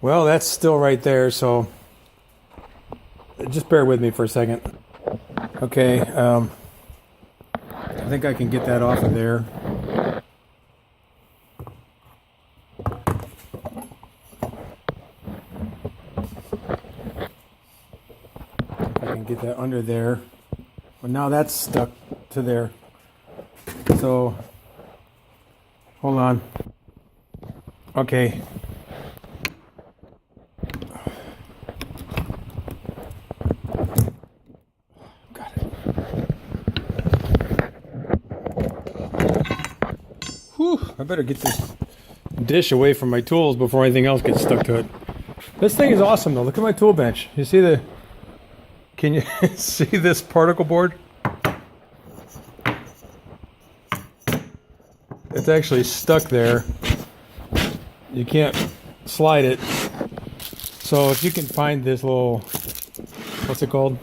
Well, that's still right there, so just bear with me for a second. Okay, I think I can get that off of there. I can get that under there. Well, now that's stuck to there. So, hold on. Okay. Got it. Whew, I better get this dish away from my tools before anything else gets stuck to it. This thing is awesome though. Look at my tool bench. You see the... Can you see this particle board? It's actually stuck there. You can't slide it. So if you can find this little, what's it called?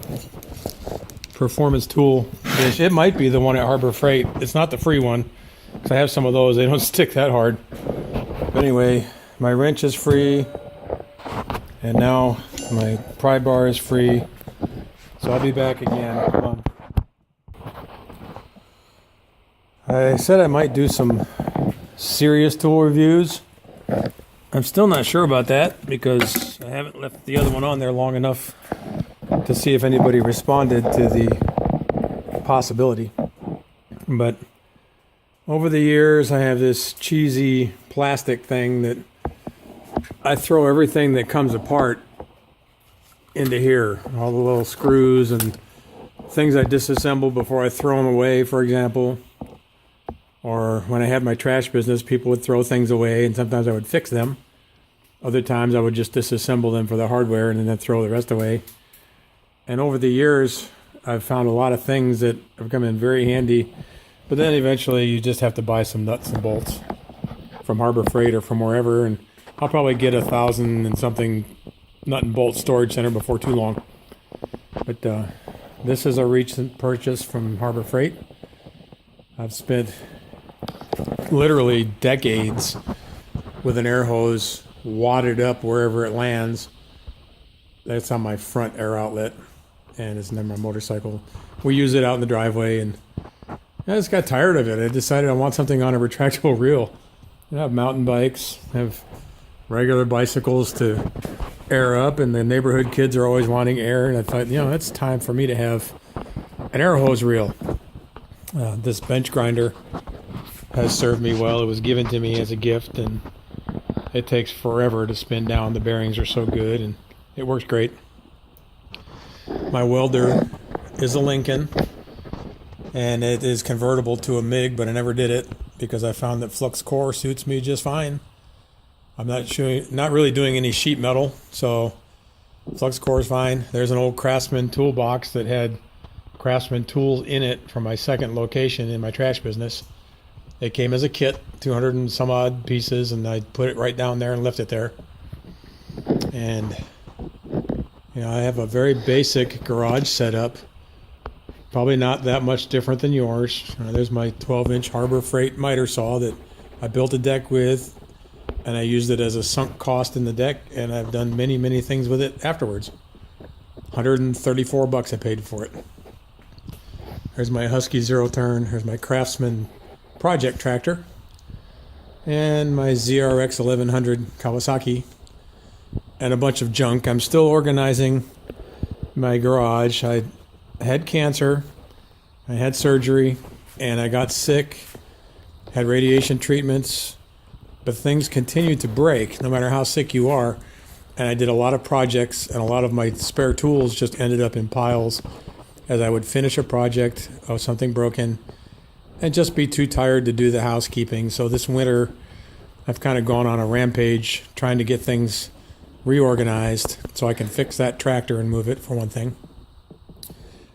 Performance tool dish. It might be the one at Harbor Freight. It's not the free one, because I have some of those. They don't stick that hard. But anyway, my wrench is free. And now my pry bar is free. So I'll be back again. Come on. I said I might do some serious tool reviews. I'm still not sure about that because I haven't left the other one on there long enough to see if anybody responded to the possibility. But over the years, I have this cheesy plastic thing that I throw everything that comes apart into here. All the little screws and things I disassemble before I throw them away, for example. Or when I had my trash business, people would throw things away and sometimes I would fix them. Other times I would just disassemble them for the hardware and then throw the rest away. And over the years, I've found a lot of things that have come in very handy. But then eventually you just have to buy some nuts and bolts from Harbor Freight or from wherever. And I'll probably get 1,000 and something nut and bolt storage center before too long. But this is a recent purchase from Harbor Freight. I've spent literally decades with an air hose wadded up wherever it lands. That's on my front air outlet, and it's on my motorcycle. We use it out in the driveway, and I just got tired of it. I decided I want something on a retractable reel. I have mountain bikes, I have regular bicycles to air up, and the neighborhood kids are always wanting air, and I thought, it's time for me to have an air hose reel. This bench grinder has served me well. It was given to me as a gift, and it takes forever to spin down. The bearings are so good, and it works great. My welder is a Lincoln, and it is convertible to a MIG, but I never did it because I found that flux core suits me just fine. I'm not really doing any sheet metal, so flux core is fine. There's an old Craftsman toolbox that had Craftsman tools in it from my second location in my trash business. It came as a kit, 200 and some odd pieces, and I put it right down there and left it there. And I have a very basic garage setup, probably not that much different than yours. There's my 12-inch Harbor Freight miter saw that I built a deck with, and I used it as a sunk cost in the deck, and I've done many, many things with it afterwards. $134 I paid for it. There's my Husky zero turn. Here's my Craftsman project tractor, and my ZRX 1100 Kawasaki, and a bunch of junk. I'm still organizing my garage. I had cancer, I had surgery, and I got sick, had radiation treatments, but things continue to break no matter how sick you are. And I did a lot of projects, and a lot of my spare tools just ended up in piles as I would finish a project of something broken and just be too tired to do the housekeeping. So this winter, I've kind of gone on a rampage trying to get things reorganized so I can fix that tractor and move it, for one thing,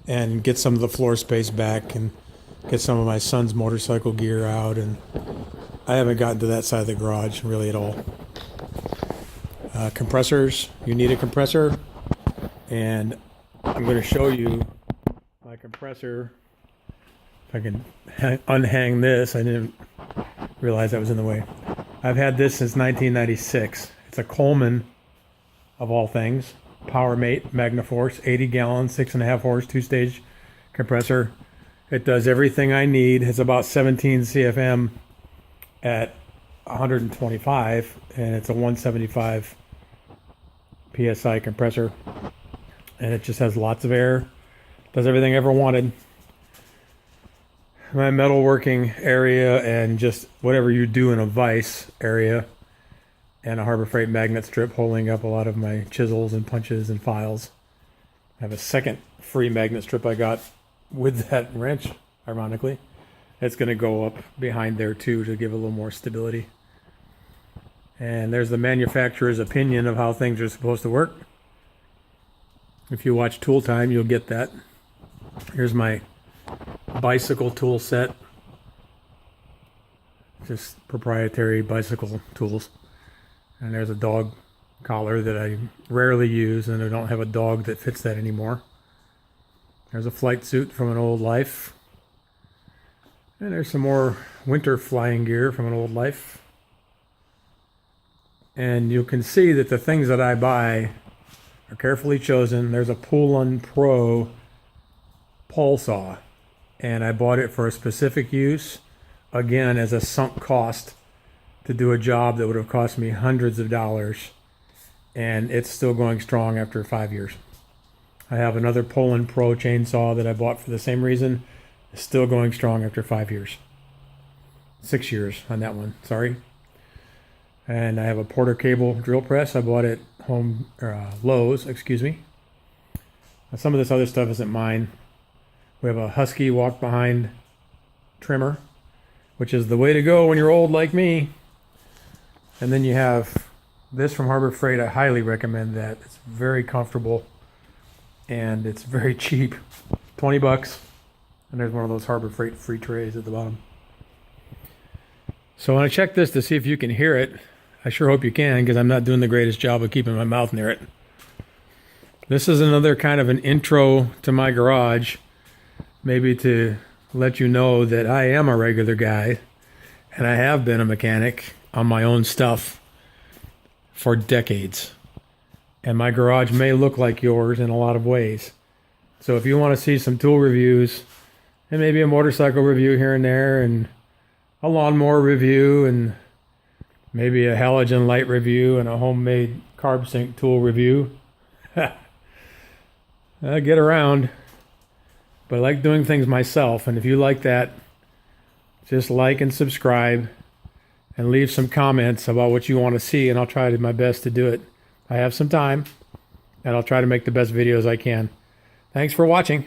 and get some of the floor space back and get some of my son's motorcycle gear out. And I haven't gotten to that side of the garage really at all. Compressors, you need a compressor, and I'm going to show you my compressor. If I can unhang this, I didn't realize that was in the way. I've had this since 1996. It's a Coleman of all things. PowerMate MagnaForce, 80 gallons, 6.5 horse, 2-stage compressor. It does everything I need. It's about 17 CFM at 125, and it's a 175 PSI compressor. And it just has lots of air. Does everything I ever wanted. My metalworking area and just whatever you do in a vise area, and a Harbor Freight magnet strip holding up a lot of my chisels and punches and files. I have a second free magnet strip I got with that wrench, ironically. It's going to go up behind there too to give a little more stability. And there's the manufacturer's opinion of how things are supposed to work. If you watch Tool Time, you'll get that. Here's my bicycle tool set. Just proprietary bicycle tools. And there's a dog collar that I rarely use, and I don't have a dog that fits that anymore. There's a flight suit from an old life. And there's some more winter flying gear from an old life. And you can see that the things that I buy are carefully chosen. There's a Poulin Pro pole saw, and I bought it for a specific use, again as a sunk cost to do a job that would have cost me hundreds of dollars, and it's still going strong after 5 years. I have another Poulin Pro chainsaw that I bought for the same reason. It's still going strong after 5 years. 6 years on that one, sorry. And I have a Porter Cable drill press. I bought it Lowe's, excuse me. Some of this other stuff isn't mine. We have a Husky walk behind trimmer, which is the way to go when you're old like me. And then you have this from Harbor Freight. I highly recommend that. It's very comfortable and it's very cheap. 20 bucks. And there's one of those Harbor Freight free trays at the bottom. So when I check this to see if you can hear it, I sure hope you can, because I'm not doing the greatest job of keeping my mouth near it. This is another kind of an intro to my garage, maybe to let you know that I am a regular guy, and I have been a mechanic on my own stuff for decades. And my garage may look like yours in a lot of ways. So if you want to see some tool reviews, and maybe a motorcycle review here and there, and a lawnmower review, and maybe a halogen light review, and a homemade carb sync tool review, get around. But I like doing things myself, and if you like that, just like and subscribe and leave some comments about what you want to see, and I'll try my best to do it. I have some time, and I'll try to make the best videos I can. Thanks for watching.